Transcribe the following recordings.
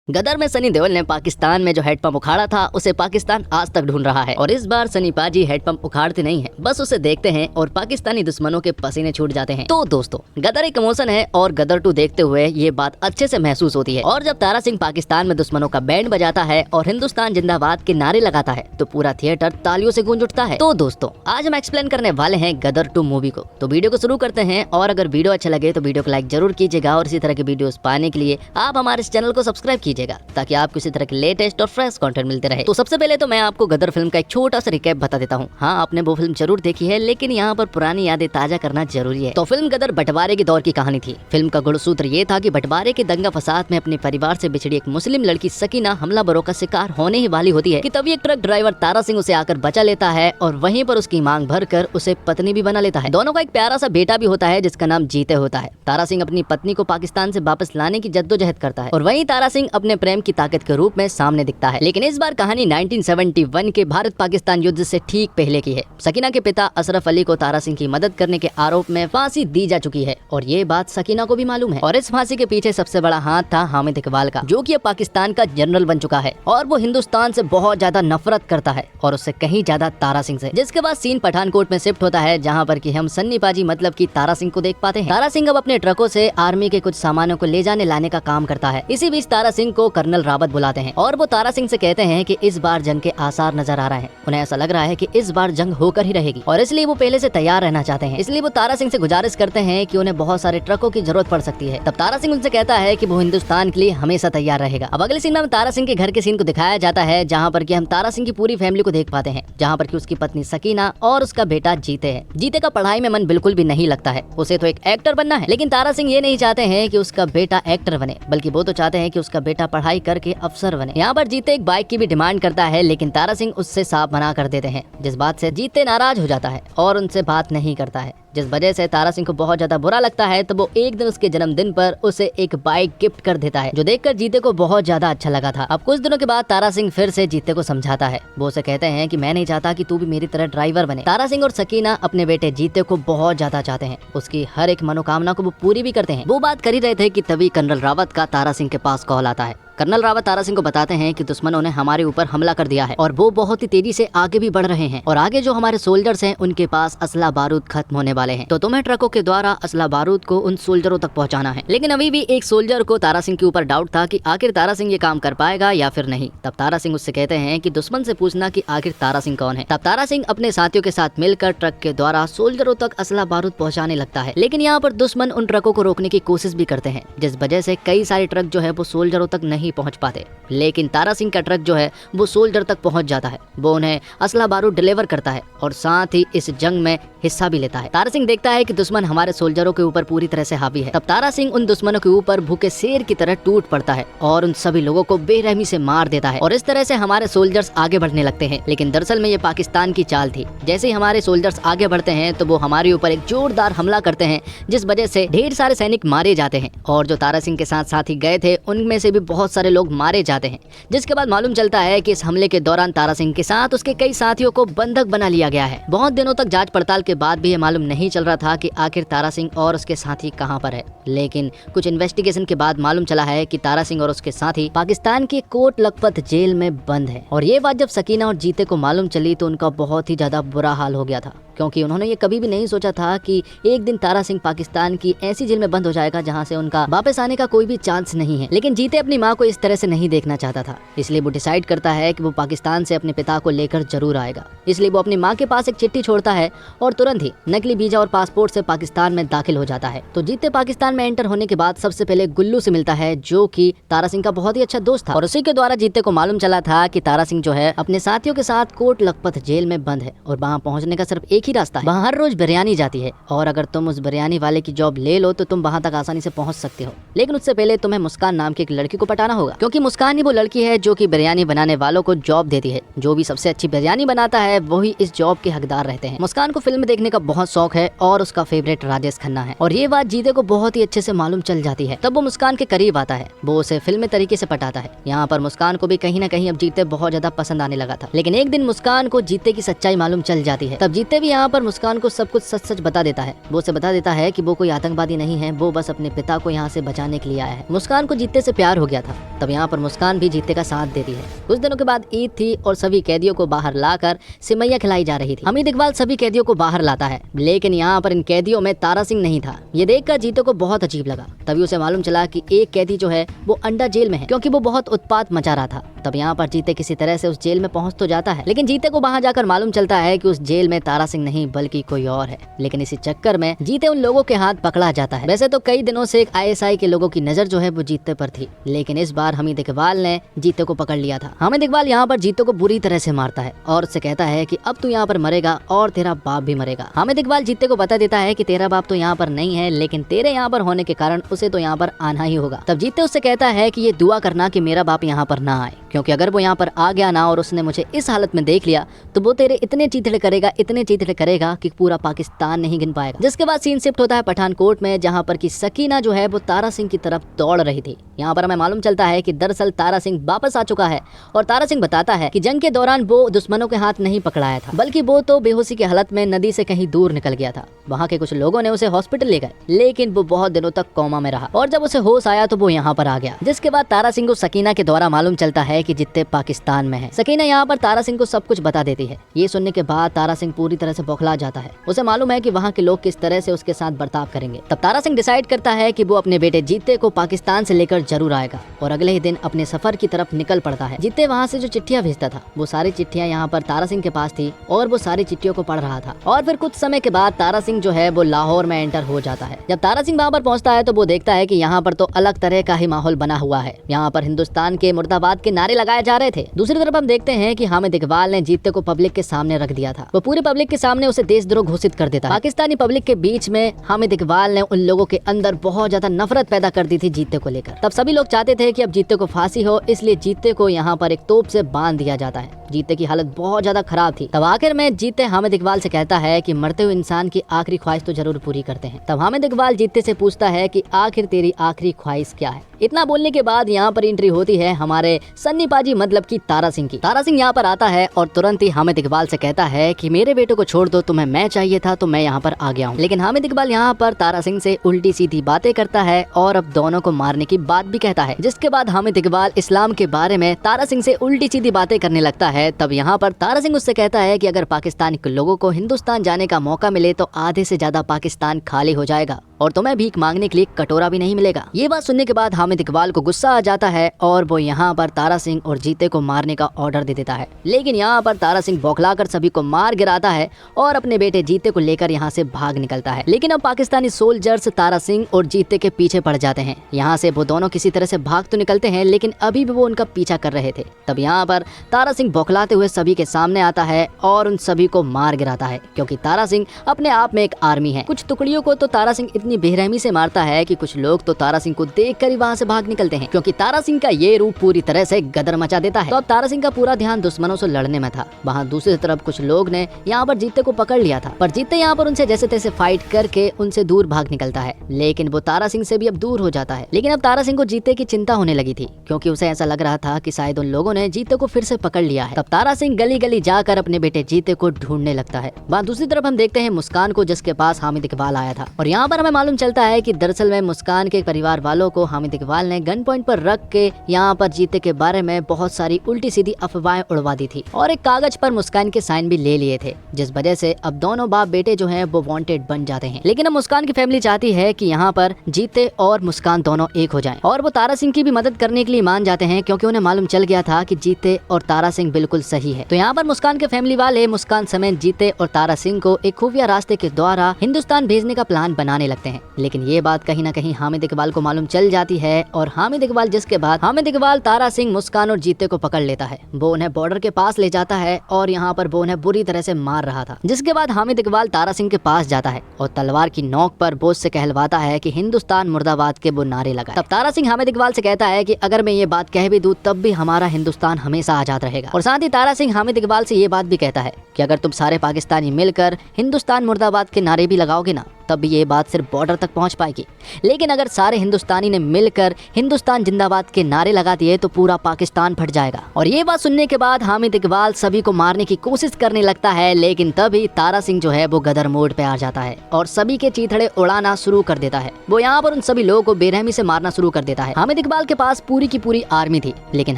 गदर में सनी देओल ने पाकिस्तान में जो हैंडपंप उखाड़ा था उसे पाकिस्तान आज तक ढूंढ रहा है और इस बार सनी पाजी हैंडपंप उखाड़ते नहीं हैं, बस उसे देखते हैं और पाकिस्तानी दुश्मनों के पसीने छूट जाते हैं। तो दोस्तों, गदर एक इमोशन है और गदर 2 देखते हुए ये बात अच्छे से महसूस होती है। और जब तारा सिंह पाकिस्तान में दुश्मनों का बैंड बजाता है और हिंदुस्तान जिंदाबाद के नारे लगाता है तो पूरा थिएटर तालियों से गूंज उठता है। तो दोस्तों, आज हम एक्सप्लेन करने वाले हैं गदर 2 मूवी को। तो वीडियो को शुरू करते हैं और अगर वीडियो अच्छा लगे तो वीडियो को लाइक जरूर कीजिएगा और इसी तरह के वीडियोस पाने के लिए आप हमारे इस चैनल को सब्सक्राइब कीजिएगा ताकि आपको इसी तरह के लेटेस्ट और फ्रेश कंटेंट मिलते रहे। तो सबसे पहले तो मैं आपको गदर फिल्म का एक छोटा सा रिकैप बता देता हूँ। हाँ, आपने वो फिल्म जरूर देखी है, लेकिन यहाँ पर पुरानी यादें ताजा करना जरूरी है। तो फिल्म गदर बंटवारे के दौर की कहानी थी। फिल्म का गुणसूत्र ये था कि बंटवारे के दंगा फसाद में अपने परिवार से बिछड़ी एक मुस्लिम लड़की सकीना हमलावरों का शिकार होने ही वाली होती है कि तभी एक ट्रक ड्राइवर तारा सिंह उसे आकर बचा लेता है और वहीं पर उसकी मांग भरकर उसे पत्नी भी बना लेता है। दोनों का एक प्यारा सा बेटा भी होता है जिसका नाम जीते होता है। तारा सिंह अपनी पत्नी को पाकिस्तान से वापस लाने की जद्दोजहद करता है और वहीं तारा सिंह अपने प्रेम की ताकत के रूप में सामने दिखता है। लेकिन इस बार कहानी 1971 के भारत पाकिस्तान युद्ध से ठीक पहले की है। सकीना के पिता अशरफ अली को तारा सिंह की मदद करने के आरोप में फांसी दी जा चुकी है और ये बात सकीना को भी मालूम है। और इस फांसी के पीछे सबसे बड़ा हाथ था हामिद इकबाल का, जो कि अब पाकिस्तान का जनरल बन चुका है और वो हिंदुस्तान से बहुत ज्यादा नफरत करता है और उससे कहीं ज्यादा तारा सिंह से। जिसके बाद सीन पठानकोट में शिफ्ट होता है, जहाँ पर कि हम सन्नी पाजी मतलब कि तारा सिंह को देख पाते हैं। तारा सिंह अब अपने ट्रकों से आर्मी के कुछ सामानों को ले जाने लाने का काम करता है। इसी बीच तारा सिंह को कर्नल रावत बुलाते हैं और वो तारा सिंह से कहते हैं कि इस बार जंग के आसार नजर आ रहे हैं। उन्हें ऐसा लग रहा है कि इस बार जंग होकर ही रहेगी और इसलिए वो पहले से तैयार रहना चाहते हैं। इसलिए वो तारा सिंह से गुजारिश करते हैं कि उन्हें बहुत सारे ट्रकों की जरूरत पड़ सकती है। तब तारा सिंह उनसे कहता है कि वो हिंदुस्तान के लिए हमेशा तैयार रहेगा। अब अगले सीन में तारा सिंह के घर के सीन को दिखाया जाता है, जहाँ पर कि हम तारा सिंह की पूरी फैमिली को देख पाते हैं, जहाँ पर कि उसकी पत्नी सकीना और उसका बेटा जीते है। जीते का पढ़ाई में मन बिल्कुल भी नहीं लगता है, उसे तो एक एक्टर बनना है। लेकिन तारा सिंह ये नहीं चाहते हैं कि उसका बेटा एक्टर बने, बल्कि वो तो चाहते हैं कि उसका बेटा पढ़ाई करके अफसर बने। यहाँ पर जीते एक बाइक की भी डिमांड करता है, लेकिन तारा सिंह उससे साफ मना कर देते हैं, जिस बात से जीते नाराज हो जाता है और उनसे बात नहीं करता है, जिस वजह से तारा सिंह को बहुत ज्यादा बुरा लगता है। तो वो एक दिन उसके जन्मदिन पर उसे एक बाइक गिफ्ट कर देता है, जो देखकर जीते को बहुत ज्यादा अच्छा लगा था। अब कुछ दिनों के बाद तारा सिंह फिर से जीते को समझाता है। वो उसे कहते हैं कि मैं नहीं चाहता कि तू भी मेरी तरह ड्राइवर बने। तारा सिंह और सकीना अपने बेटे जीते को बहुत ज्यादा चाहते हैं, उसकी हर एक मनोकामना को वो पूरी भी करते हैं। वो बात कर ही रहे थे कि तभी कर्नल रावत का तारा सिंह के पास कॉल आता है। कर्नल रावत तारा सिंह को बताते हैं कि दुश्मनों ने हमारे ऊपर हमला कर दिया है और वो बहुत ही तेजी से आगे भी बढ़ रहे हैं और आगे जो हमारे सोल्जर्स हैं उनके पास असला बारूद खत्म होने वाले हैं। तो तुम्हें ट्रकों के द्वारा असला बारूद को उन सोल्जरों तक पहुंचाना है। लेकिन अभी भी एक सोल्जर को तारा सिंह के ऊपर डाउट था कि आखिर तारा सिंह ये काम कर पाएगा या फिर नहीं। तब तारा सिंह उससे कहते हैं कि दुश्मन से पूछना कि आखिर तारा सिंह कौन है। तब तारा सिंह अपने साथियों के साथ मिलकर ट्रक के द्वारा सोल्जरों तक असला बारूद पहुँचाने लगता है। लेकिन यहाँ पर दुश्मन उन ट्रकों को रोकने की कोशिश भी करते हैं, जिस वजह से कई सारे ट्रक जो है वो सोल्जरों तक नहीं पहुँच पाते। लेकिन तारा सिंह का ट्रक जो है वो सोल्जर तक पहुंच जाता है। वो उन्हें असला बारूद डिलीवर करता है और साथ ही इस जंग में हिस्सा भी लेता है। तारा सिंह देखता है कि दुश्मन हमारे सोल्जरों के ऊपर पूरी तरह से हावी है। तब तारा सिंह उन दुश्मनों के ऊपर भूखे शेर की तरह टूट पड़ता है और उन सभी लोगों को बेरहमी से मार देता है और इस तरह से हमारे सोल्जर्स आगे बढ़ने लगते हैं। लेकिन दरअसल में ये पाकिस्तान की चाल थी। जैसे ही हमारे सोल्जर्स आगे बढ़ते हैं तो वो हमारे ऊपर एक जोरदार हमला करते हैं, जिस वजह से ढेर सारे सैनिक मारे जाते हैं और जो तारा सिंह के साथ साथी गए थे उनमें से भी बहुत सारे लोग मारे जाते हैं। जिसके बाद मालूम चलता है कि इस हमले के दौरान तारा सिंह के साथ उसके कई साथियों को बंधक बना लिया गया है। बहुत दिनों तक जांच पड़ताल के बाद भी ये मालूम नहीं चल रहा था कि आखिर तारा सिंह और उसके साथी कहां पर है। लेकिन कुछ इन्वेस्टिगेशन के बाद मालूम चला है कि तारा सिंह और उसके साथी पाकिस्तान के कोट लखपत जेल में बंद है। और ये बात जब सकीना और जीते को मालूम चली तो उनका बहुत ही ज्यादा बुरा हाल हो गया था, क्योंकि उन्होंने ये कभी भी नहीं सोचा था कि एक दिन तारा सिंह पाकिस्तान की ऐसी जेल में बंद हो जाएगा जहां से उनका वापस आने का कोई भी चांस नहीं है। लेकिन जीते अपनी माँ को इस तरह से नहीं देखना चाहता था, इसलिए वो डिसाइड करता है कि वो पाकिस्तान से अपने पिता को लेकर जरूर आएगा। इसलिए वो अपनी माँ के पास एक चिट्ठी छोड़ता है और तुरंत ही नकली वीजा और पासपोर्ट से पाकिस्तान में दाखिल हो जाता है। तो जीते पाकिस्तान में एंटर होने के बाद सबसे पहले गुल्लू से मिलता है, जो कि तारा सिंह का बहुत ही अच्छा दोस्त था और उसी के द्वारा जीते को मालूम चला था कि तारा सिंह जो है अपने साथियों के साथ कोट लखपत जेल में बंद है और वहाँ पहुँचने का सिर्फ एक ही रास्ता है। वहाँ हर रोज बिरयानी जाती है और अगर तुम उस बिरयानी वाले की जॉब ले लो तो तुम वहाँ तक आसानी से पहुँच सकते हो। लेकिन उससे पहले तुम्हें मुस्कान नाम की एक लड़की को पटाना होगा, क्योंकि मुस्कान ही वो लड़की है जो कि बिरयानी बनाने वालों को जॉब देती है। जो भी सबसे अच्छी बिरयानी बनाता है वही इस जॉब के हकदार रहते हैं। मुस्कान को फिल्म देखने का बहुत शौक है और उसका फेवरेट राजेश खन्ना है और ये बात जीते को बहुत ही अच्छे से मालूम चल जाती है। तब वो मुस्कान के करीब आता है, वो उसे फिल्मी तरीके से पटाता है। यहाँ पर मुस्कान को भी कहीं ना कहीं अब जीते बहुत ज्यादा पसंद आने लगा था। लेकिन एक दिन मुस्कान को जीते की सच्चाई मालूम चल जाती है। तब जीते भी यहाँ पर मुस्कान को सब कुछ सच सच बता देता है। वो उसे बता देता है कि वो कोई आतंकवादी नहीं है, वो बस अपने पिता को यहाँ से बचाने के लिए आया है। मुस्कान को जीते से प्यार हो गया था तब यहाँ पर मुस्कान भी जीते का साथ देती है। कुछ दिनों के बाद ईद थी और सभी कैदियों को बाहर लाकर सिमैया खिलाई जा रही थी। हमीद इकबाल सभी कैदियों को बाहर लाता है, लेकिन यहाँ पर इन कैदियों में तारा सिंह नहीं था। ये देखकर जीते को बहुत अजीब लगा। तभी उसे मालूम चला कि एक कैदी जो है वो अंडा जेल में है, क्योंकि वो बहुत उत्पात मचा रहा था। तब यहाँ पर जीते किसी तरह से उस जेल में पहुंच तो जाता है, लेकिन जीते को वहां जाकर मालूम चलता है कि उस जेल में तारा सिंह नहीं बल्कि कोई और है। लेकिन इसी चक्कर में जीते उन लोगों के हाथ पकड़ा जाता है। वैसे तो कई दिनों से एक ISI के लोगों की नजर जो है वो जीते पर थी, लेकिन इस बार हमीद इकबाल ने जीते को पकड़ लिया था। हमीद इकबाल यहाँ पर जीते को बुरी तरह से मारता है और उससे कहता है कि अब तू यहाँ पर मरेगा और तेरा बाप भी मरेगा। हमीद इकबाल जीते को बता देता है कि तेरा बाप तो यहाँ पर नहीं है, लेकिन तेरे यहाँ पर होने के कारण उसे तो यहाँ पर आना ही होगा। तब जीते उससे कहता है कि ये दुआ करना कि मेरा बाप यहाँ पर ना आए, क्योंकि अगर वो यहाँ पर आ गया ना और उसने मुझे इस हालत में देख लिया तो वो तेरे इतने चीथड़े करेगा कि पूरा पाकिस्तान नहीं गिन पाएगा। जिसके बाद सीन शिफ्ट होता है पठानकोट में, जहाँ पर की सकीना जो है वो तारा सिंह की तरफ दौड़ रही थी। यहाँ पर हमें मालूम चलता है कि दरअसल तारा सिंह वापस आ चुका है और तारा सिंह बताता है कि जंग के दौरान वो दुश्मनों के हाथ नहीं पकड़ाया था, बल्कि वो तो बेहोशी की हालत में नदी से कहीं दूर निकल गया था। वहाँ के कुछ लोगों ने उसे हॉस्पिटल ले गए, लेकिन वो बहुत दिनों तक कोमा में रहा और जब उसे होश आया तो वो यहाँ पर आ गया। जिसके बाद तारा सिंह को सकीना के द्वारा मालूम चलता है कि जित्ते पाकिस्तान में है। सकीना यहाँ पर तारा सिंह को सब कुछ बता देती है। ये सुनने के बाद तारा सिंह पूरी तरह से बौखला जाता है। उसे मालूम है कि वहाँ के लोग किस तरह से उसके साथ बर्ताव करेंगे। तब तारा सिंह डिसाइड करता है कि वो अपने बेटे जीते को पाकिस्तान से लेकर जरूर आएगा और अगले ही दिन अपने सफर की तरफ निकल पड़ता है। जीते वहाँ से जो चिट्ठियां भेजता था वो सारी चिट्ठियां यहाँ पर तारा सिंह के पास थी और वो सारी चिट्ठियों को पढ़ रहा था। और फिर कुछ समय के बाद तारा सिंह जो है वो लाहौर में एंटर हो जाता है। जब तारा सिंह वहाँ पर पहुँचता है तो वो देखता है कि यहाँ पर तो अलग तरह का ही माहौल बना हुआ है। यहाँ पर हिंदुस्तान के मुर्दाबाद के नारे लगाए जा रहे थे। दूसरी तरफ हम देखते हैं कि हामिद इकबाल ने जीते को पब्लिक के सामने रख दिया था। वो पूरी पब्लिक के सामने उसे देशद्रोह घोषित कर देता है। पाकिस्तानी पब्लिक के बीच में हामिद इकबाल ने उन लोगों के अंदर बहुत ज्यादा नफरत पैदा कर दी थी जीते को लेकर। तब सभी लोग चाहते थे कि अब जीते को फांसी हो, इसलिए जीते को यहाँ पर एक तोप से बांध दिया जाता है। जीते की हालत बहुत ज्यादा खराब थी। तब आखिर में जीते हामिद इकबाल से कहता है कि मरते हुए इंसान की आखिरी ख्वाहिश तो जरूर पूरी करते हैं। तब हामिद इकबाल जीते से पूछता है कि आखिर तेरी आखिरी ख्वाहिश क्या है। इतना बोलने के बाद यहाँ पर एंट्री होती है हमारे सन्नी पाजी मतलब की तारा सिंह की। तारा सिंह यहाँ पर आता है और तुरंत ही हामिद इकबाल से कहता है कि मेरे बेटे को छोड़ दो, तुम्हें मैं चाहिए था तो मैं यहाँ पर आ गया हूँ। लेकिन हामिद इकबाल यहाँ पर तारा सिंह से उल्टी सीधी बातें करता है और अब दोनों को मारने की बात भी कहता है। जिसके बाद हामिद इकबाल इस्लाम के बारे में तारा सिंह से उल्टी सीधी बातें करने लगता है। तब यहाँ पर तारा सिंह उससे कहता है कि अगर पाकिस्तान के लोगों को हिंदुस्तान जाने का मौका मिले तो आधे से ज्यादा पाकिस्तान खाली हो जाएगा और तुम्हें भीख मांगने के लिए कटोरा भी नहीं मिलेगा। ये बात सुनने के बाद हामिद इकबाल को गुस्सा आ जाता है और वो यहाँ पर तारा सिंह और जीते को मारने का ऑर्डर दे देता है। लेकिन यहाँ पर तारा सिंह बौखलाकर सभी को मार गिराता है और अपने बेटे जीते को लेकर यहाँ से भाग निकलता है। लेकिन अब पाकिस्तानी सोल्जर्स तारा सिंह और जीते के पीछे पड़ जाते हैं। यहाँ से वो दोनों किसी तरह से भाग तो निकलते हैं, लेकिन अभी भी वो उनका पीछा कर रहे थे। तब यहाँ पर तारा सिंह बौखलाते हुए सभी के सामने आता है और उन सभी को मार गिराता है, क्योंकि तारा सिंह अपने आप में एक आर्मी है। कुछ टुकड़ियों को तो तारा सिंह इतनी बेरहमी से मारता है कि कुछ लोग तो तारा सिंह को देखकर ही वहाँ से भाग निकलते हैं, क्योंकि तारा सिंह का ये रूप पूरी तरह से गदर मचा देता है। तो अब तारा सिंह का पूरा ध्यान दुश्मनों से लड़ने में था। वहाँ दूसरी तरफ कुछ लोग ने यहाँ पर जीते को पकड़ लिया था, पर जीते यहाँ पर उनसे जैसे तैसे फाइट करके उनसे दूर भाग निकलता है। लेकिन वो तारा सिंह से भी अब दूर हो जाता है। लेकिन अब तारा सिंह को जीते की चिंता होने लगी थी, क्योंकि उसे ऐसा लग रहा था कि शायद उन लोगों ने जीते को फिर से पकड़ लिया है। तब तारा सिंह गली गली जाकर अपने बेटे जीते को ढूंढने लगता है। वहाँ दूसरी तरफ हम देखते हैं मुस्कान को, जिसके पास हामिद इकबाल आया था। और यहाँ पर हमें मालूम चलता है कि दरअसल में मुस्कान के परिवार वालों को हामिद इकबाल ने गन पॉइंट पर रख के यहाँ पर जीते के बारे में बहुत सारी उल्टी सीधी अफवाहें उड़वा दी थी और एक कागज पर मुस्कान के साइन भी ले लिए थे, जिस वजह से अब दोनों बाप बेटे जो हैं वो वांटेड बन जाते हैं। लेकिन अब मुस्कान की फैमिली चाहती है कि यहाँ पर जीते और मुस्कान दोनों एक हो जाएं और वो तारा सिंह की भी मदद करने के लिए मान जाते हैं, क्योंकि उन्हें मालूम चल गया था कि जीते और तारा सिंह बिल्कुल सही है। तो यहाँ पर मुस्कान के फैमिली वाले मुस्कान समेत जीते और तारा सिंह को एक खुफिया रास्ते के द्वारा हिंदुस्तान भेजने का प्लान बनाने लगते हैं। लेकिन ये बात कहीं ना कहीं हामिद इकबाल को मालूम चल जाती है और हामिद इकबाल तारा सिंह, मुस्कान और जीते को पकड़ लेता है। वो उन्हें बॉर्डर के पास ले जाता है और यहाँ पर वो उन्हें बुरी तरह से मार रहा था। जिसके बाद हामिद इकबाल तारा सिंह के पास जाता है और तलवार की नोक पर बोझ से कहलवाता है कि हिंदुस्तान मुर्दाबाद के वो नारे लगाए। तब तारा सिंह हामिद इकबाल से कहता है कि अगर मैं ये बात कह भी दूं तब भी हमारा हिंदुस्तान हमेशा आजाद रहेगा। और साथ ही तारा सिंह हामिद इकबाल से ये बात भी कहता है कि अगर तुम सारे पाकिस्तानी मिलकर हिंदुस्तान मुर्दाबाद के नारे भी लगाओगे ना तब भी ये बात सिर्फ बॉर्डर तक पहुंच पाएगी। लेकिन अगर सारे हिंदुस्तानी ने मिलकर हिंदुस्तान जिंदाबाद के नारे लगा दिए तो पूरा पाकिस्तान फट जाएगा। और ये बात सुनने के बाद हामिद इकबाल सभी को मारने की कोशिश करने लगता है, लेकिन तभी तारा सिंह जो है वो गदर मोड पे आ जाता है और सभी के चीथड़े उड़ाना शुरू कर देता है। वो यहाँ पर उन सभी लोगों को बेरहमी से मारना शुरू कर देता है। हामिद इकबाल के पास पूरी की पूरी आर्मी थी, लेकिन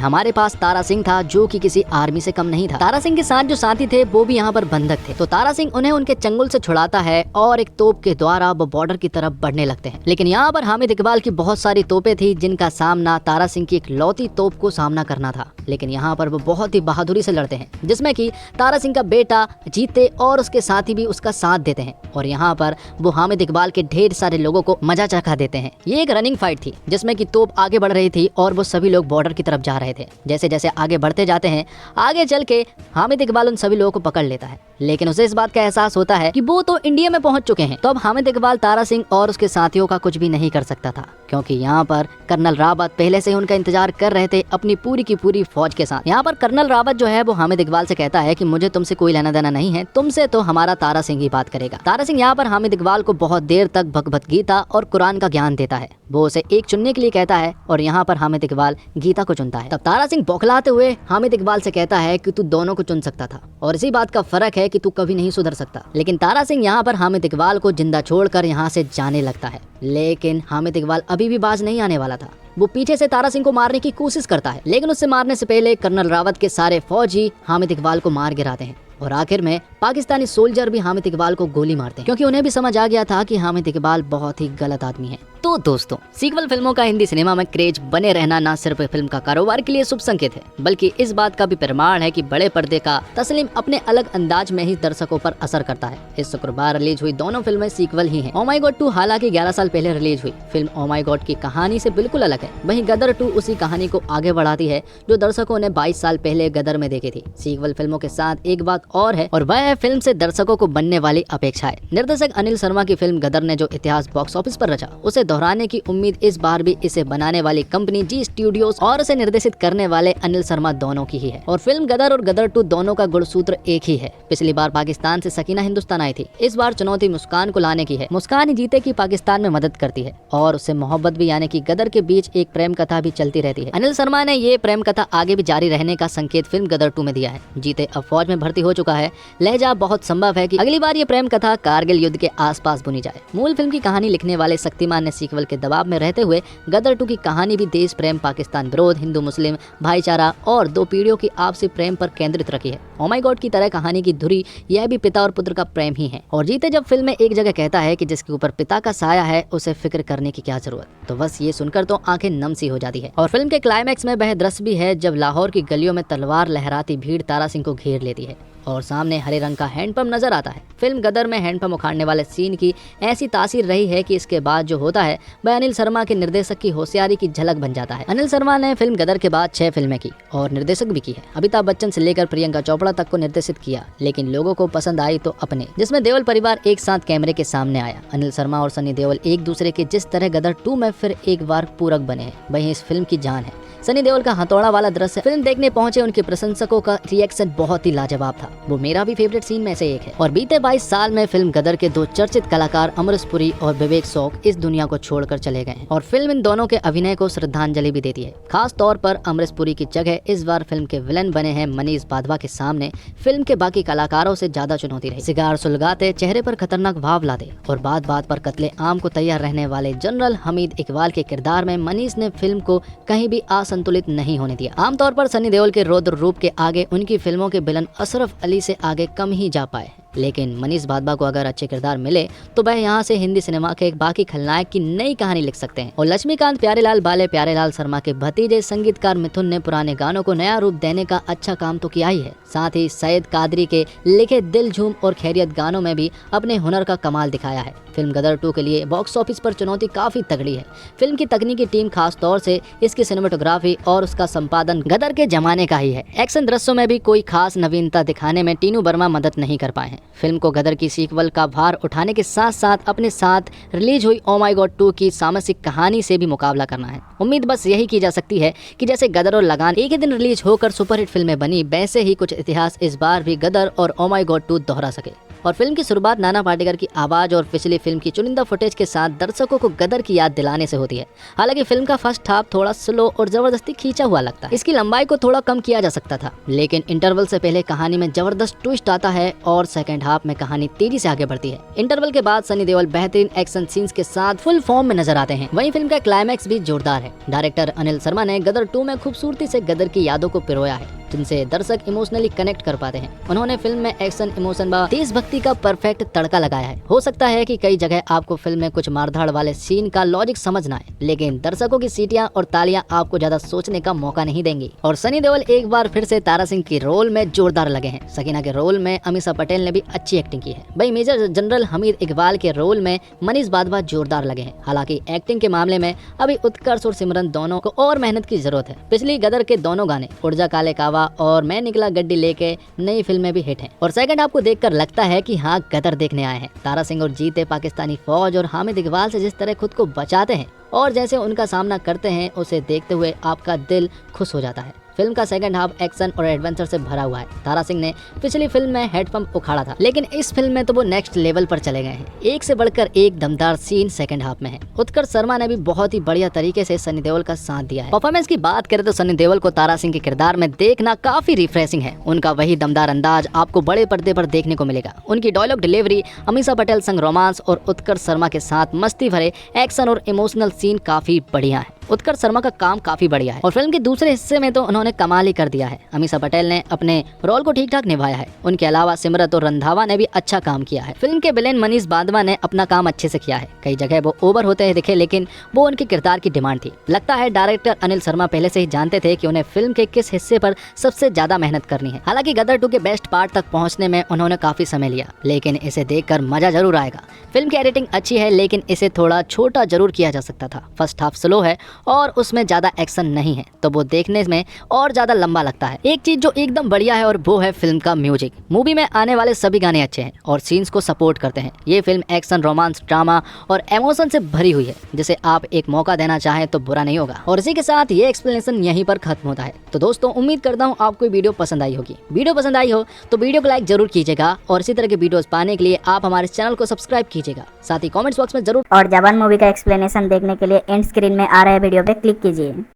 हमारे पास तारा सिंह था जो कि किसी आर्मी से कम नहीं था। तारा सिंह के साथ जो साथी थे वो भी यहाँ पर बंधक थे, तो तारा सिंह उन्हें उनके चंगुल से छुड़ाता है और एक तोप के द्वारा वो बॉर्डर की तरफ बढ़ने लगते हैं। लेकिन यहाँ पर हामिद इकबाल की बहुत सारी तोपें थी जिनका सामना तारा सिंह की एक लौती तोप को सामना करना था। लेकिन यहाँ पर वो बहुत ही बहादुरी से लड़ते हैं, जिसमें कि तारा सिंह का बेटा जीते और उसके साथी भी उसका साथ देते हैं और यहाँ पर वो हामिद इकबाल के ढेर सारे लोगों को मजा चखा देते हैं। ये एक रनिंग फाइट थी जिसमें कि तोप आगे बढ़ रही थी और वो सभी लोग बॉर्डर की तरफ जा रहे थे। जैसे जैसे आगे बढ़ते जाते हैं, आगे चल के हामिद इकबाल उन सभी लोगों को पकड़ लेता है, लेकिन उसे इस बात का एहसास होता है कि वो तो इंडिया में पहुंच चुके हैं। तो अब हामिद इकबाल तारा सिंह और उसके साथियों का कुछ भी नहीं कर सकता था, क्योंकि यहाँ पर कर्नल रावत पहले से ही उनका इंतजार कर रहे थे अपनी पूरी की पूरी फौज के साथ। यहाँ पर कर्नल रावत जो है वो हामिद इकबाल से कहता है कि मुझे तुमसे कोई लेना देना नहीं है, तुमसे तो हमारा तारा सिंह ही बात करेगा। तारा सिंह यहाँ पर हामिद इकबाल को बहुत देर तक भगवत गीता और कुरान का ज्ञान देता है। वो उसे एक चुनने के लिए कहता है और यहाँ पर हामिद इकबाल गीता को चुनता है। तब तारा सिंह बौखलाते हुए हामिद इकबाल से कहता है कि तू दोनों को चुन सकता था और इसी बात का फर्क है कि तू कभी नहीं सुधर सकता। लेकिन तारा सिंह यहाँ पर हामिद इकबाल को जिंदा छोड़कर यहाँ से जाने लगता है, लेकिन हामिद इकबाल अभी भी बाज नहीं आने वाला था। वो पीछे से तारा सिंह को मारने की कोशिश करता है, लेकिन उससे मारने से पहले कर्नल रावत के सारे फौजी हामिद इकबाल को मार गिराते हैं और आखिर में पाकिस्तानी सोल्जर भी हामिद इकबाल को गोली मारते हैं, क्योंकि उन्हें भी समझ आ गया था कि हामिद इकबाल बहुत ही गलत आदमी है। तो दोस्तों, सीक्वल फिल्मों का हिंदी सिनेमा में क्रेज बने रहना न सिर्फ फिल्म का कारोबार के लिए शुभ संकेत है, बल्कि इस बात का भी प्रमाण है कि बड़े पर्दे का तस्लीम अपने अलग अंदाज में ही दर्शकों पर असर करता है। इस शुक्रवार रिलीज हुई दोनों फिल्में सीक्वल ही हैं। ओ माय गॉड 2 हालांकि 11 साल पहले रिलीज हुई फिल्म ओ माय गॉड की कहानी से बिल्कुल अलग है, वहीं गदर 2 उसी कहानी को आगे बढ़ाती है जो दर्शकों ने 22 साल पहले गदर में देखी थी। सीक्वल फिल्मों के साथ एक बात और है, और वह है फिल्म से दर्शकों को बनने वाली अपेक्षाएं। निर्देशक अनिल शर्मा की फिल्म गदर ने जो इतिहास बॉक्स ऑफिस पर रचा, उसे दोहराने की उम्मीद इस बार भी इसे बनाने वाली कंपनी जी स्टूडियोज और उसे निर्देशित करने वाले अनिल शर्मा दोनों की ही है। और फिल्म गदर और गदर 2 दोनों का गुणसूत्र एक ही है। पिछली बार पाकिस्तान से सकीना हिंदुस्तान आई थी, इस बार चुनौती मुस्कान को लाने की है। मुस्कान ही जीते की पाकिस्तान में मदद करती है और उससे मोहब्बत भी, यानी कि गदर के बीच एक प्रेम कथा भी चलती रहती है। अनिल शर्मा ने ये प्रेम कथा आगे भी जारी रहने का संकेत फिल्म गदर 2 में दिया है। जीते अब फौज में भर्ती हो चुका है, लहजा बहुत संभव है कि अगली बार ये प्रेम कथा कारगिल युद्ध के आसपास बुनी जाए। मूल फिल्म की कहानी लिखने वाले शक्तिमान ने सीक्वल के दबाव में रहते हुए गदर 2 की कहानी भी देश प्रेम, पाकिस्तान विरोध, हिंदू मुस्लिम भाईचारा और 2 पीढ़ियों की आपसी प्रेम पर केंद्रित रखी है। ओ माय गॉड की तरह कहानी की धुरी यह भी पिता और पुत्र का प्रेम ही है। और जीते जब फिल्म में एक जगह कहता है कि जिसके ऊपर पिता का साया है उसे फिक्र करने की क्या जरूरत, तो बस ये सुनकर तो आंखें नम सी हो जाती है। और फिल्म के क्लाइमैक्स में वह दृश्य भी है जब लाहौर की गलियों में तलवार लहराती भीड़ तारा सिंह को घेर लेती है और सामने हरे रंग का हैंडपंप नजर आता है। फिल्म गदर में हैंडपंप उखाड़ने वाले सीन की ऐसी तासीर रही है कि इसके बाद जो होता है वह अनिल शर्मा के निर्देशक की होशियारी की झलक बन जाता है। अनिल शर्मा ने फिल्म गदर के बाद 6 फिल्में की और निर्देशक भी की है। अमिताभ बच्चन से लेकर प्रियंका चोपड़ा तक को निर्देशित किया, लेकिन लोगों को पसंद आई तो अपने, जिसमें देओल परिवार एक साथ कैमरे के सामने आया। अनिल शर्मा और सनी देओल एक दूसरे के जिस तरह गदर 2 में फिर एक बार पूरक बने हैं, वही इस फिल्म की जान है। सनी देओल का हथौड़ा वाला दृश्य फिल्म देखने पहुंचे उनके प्रशंसकों का रिएक्शन बहुत ही लाजवाब था। वो मेरा भी फेवरेट सीन में से एक है। और बीते 22 साल में फिल्म गदर के 2 चर्चित कलाकार अमरीश पुरी और विवेक शौक इस दुनिया को छोड़कर चले गए हैं और फिल्म इन दोनों के अभिनय को श्रद्धांजलि भी देती है। खास तौर पर अमरीश पुरी की जगह इस बार फिल्म के विलन बने हैं मनीष बाधवा के सामने फिल्म के बाकी कलाकारों से ज्यादा चुनौती रही। सिगार सुलगाते, चेहरे पर खतरनाक भाव लाते और बात बात पर कत्ले आम को तैयार रहने वाले जनरल हमीद इकबाल के किरदार में मनीष ने फिल्म को कहीं भी असंतुलित नहीं होने दिया। आमतौर पर सनी देओल के रौद्र रूप के आगे उनकी फिल्मों के विलन अशरफ अली से आगे कम ही जा पाए, लेकिन मनीष बाधवा को अगर अच्छे किरदार मिले तो वह यहाँ से हिंदी सिनेमा के एक बाकी खलनायक की नई कहानी लिख सकते हैं। और लक्ष्मीकांत प्यारेलाल बाले प्यारेलाल शर्मा के भतीजे संगीतकार मिथुन ने पुराने गानों को नया रूप देने का अच्छा काम तो किया ही है, साथ ही सैयद कादरी के लिखे दिल झूम और खैरियत गानों में भी अपने हुनर का कमाल दिखाया है। फिल्म गदर 2 के लिए बॉक्स ऑफिस पर चुनौती काफी तगड़ी है। फिल्म की तकनीकी टीम, खास तौर से इसकी सिनेमेटोग्राफी और उसका संपादन गदर के जमाने का ही है। एक्शन दृश्यों में भी कोई खास नवीनता दिखाने में टीनू वर्मा मदद नहीं कर पाए हैं। फिल्म को गदर की सीक्वल का भार उठाने के साथ साथ अपने साथ रिलीज हुई ओ माय गॉड 2 की सामसिक कहानी से भी मुकाबला करना है। उम्मीद बस यही की जा सकती है कि जैसे गदर और लगान एक ही दिन रिलीज होकर सुपरहिट फिल्में बनी, वैसे ही कुछ इतिहास इस बार भी गदर और ओ माय गॉड 2 दोहरा सके। और फिल्म की शुरुआत नाना पाटेकर की आवाज और पिछली फिल्म की चुनिंदा फुटेज के साथ दर्शकों को गदर की याद दिलाने से होती है। हालांकि फिल्म का फर्स्ट हाफ थोड़ा स्लो और जबरदस्ती खींचा हुआ लगता है। इसकी लंबाई को थोड़ा कम किया जा सकता था, लेकिन इंटरवल से पहले कहानी में जबरदस्त ट्विस्ट आता है और सेकंड हाफ में कहानी तेजी से आगे बढ़ती है। इंटरवल के बाद सनी देओल बेहतरीन एक्शन सीन्स के साथ फुल फॉर्म में नजर आते हैं। वहीं फिल्म का क्लाइमैक्स भी जोरदार है। डायरेक्टर अनिल शर्मा ने गदर 2 में खूबसूरती से गदर की यादों को पिरोया है, जिनसे दर्शक इमोशनली कनेक्ट कर पाते हैं। उन्होंने फिल्म में एक्शन, इमोशन व देशभक्ति का परफेक्ट तड़का लगाया है। हो सकता है कि कई जगह आपको फिल्म में कुछ मारधाड़ वाले सीन का लॉजिक समझ ना आए, लेकिन दर्शकों की सीटियां और तालियां आपको ज्यादा सोचने का मौका नहीं देंगी। और सनी देओल एक बार फिर से तारा सिंह के रोल में जोरदार लगे हैं। सकीना के रोल में अमीषा पटेल ने भी अच्छी एक्टिंग की है। वही मेजर जनरल हमीद इकबाल के रोल में मनीष बादवा जोरदार लगे हैं। हालांकि एक्टिंग के मामले में अभी उत्कर्ष और सिमरन दोनों को और मेहनत की जरूरत है। पिछली गदर के दोनों गाने उड़जा काले कावा और मैं निकला गड्डी लेके नई फिल्में भी हिट हैं। और सेकंड हाफ को देखकर लगता है कि हाँ, गदर देखने आए हैं। तारा सिंह और जीते पाकिस्तानी फौज और हामिद इकबाल से जिस तरह खुद को बचाते हैं और जैसे उनका सामना करते हैं, उसे देखते हुए आपका दिल खुश हो जाता है। फिल्म का सेकंड हाफ एक्शन और एडवेंचर से भरा हुआ है। तारा सिंह ने पिछली फिल्म में हैंडपंप उखाड़ा था, लेकिन इस फिल्म में तो वो नेक्स्ट लेवल पर चले गए हैं। एक से बढ़कर एक दमदार सीन सेकंड हाफ में है। उत्कर्ष शर्मा ने भी बहुत ही बढ़िया तरीके से सनी देओल का साथ दिया है। परफॉर्मेंस की बात करें तो सनी देओल को तारा सिंह के किरदार में देखना काफी रिफ्रेशिंग है। उनका वही दमदार अंदाज आपको बड़े पर्दे पर देखने को मिलेगा। उनकी डायलॉग डिलीवरी, अमीषा पटेल संग रोमांस और उत्कर्ष शर्मा के साथ मस्ती भरे एक्शन और इमोशनल सीन काफी बढ़िया है। उत्कर्ष शर्मा का काम काफी बढ़िया है और फिल्म के दूसरे हिस्से में तो उन्होंने कमाल ही कर दिया है। अमीषा पटेल ने अपने रोल को ठीक ठाक निभाया है। उनके अलावा सिमरत और रंधावा ने भी अच्छा काम किया है। फिल्म के विलेन मनीष बादवा ने अपना काम अच्छे से किया है। कई जगह वो ओवर होते हैं दिखे, लेकिन वो उनके किरदार की डिमांड थी। लगता है डायरेक्टर अनिल शर्मा पहले से ही जानते थे कि उन्हें फिल्म के किस हिस्से पर सबसे ज्यादा मेहनत करनी है। हालांकि गदर 2 के बेस्ट पार्ट तक पहुंचने में उन्होंने काफी समय लिया, लेकिन इसे देखकर मजा जरूर आएगा। फिल्म की एडिटिंग अच्छी है, लेकिन इसे थोड़ा छोटा जरूर किया जा सकता था। फर्स्ट हाफ स्लो है और उसमें ज्यादा एक्शन नहीं है, तो वो देखने में और ज्यादा लंबा लगता है। एक चीज जो एकदम बढ़िया है और वो है फिल्म का म्यूजिक। मूवी में आने वाले सभी गाने अच्छे हैं और सीन्स को सपोर्ट करते हैं। ये फिल्म एक्शन, रोमांस, ड्रामा और इमोशन से भरी हुई है, जिसे आप एक मौका देना चाहें तो बुरा नहीं होगा। और इसी के साथ ये एक्सप्लेनेशन यहीं पर खत्म होता है। तो दोस्तों, उम्मीद करता हूँ आपको वीडियो पसंद आई होगी। वीडियो पसंद आई हो तो वीडियो को लाइक जरूर कीजिएगा और इसी तरह के वीडियोस पाने के लिए आप हमारे चैनल को सब्सक्राइब कीजिएगा। साथ ही कमेंट्स बॉक्स में जरूर और जवान मूवी का एक्सप्लेनेशन देखने के लिए एंड स्क्रीन में आ रहे वीडियो पे क्लिक कीजिए।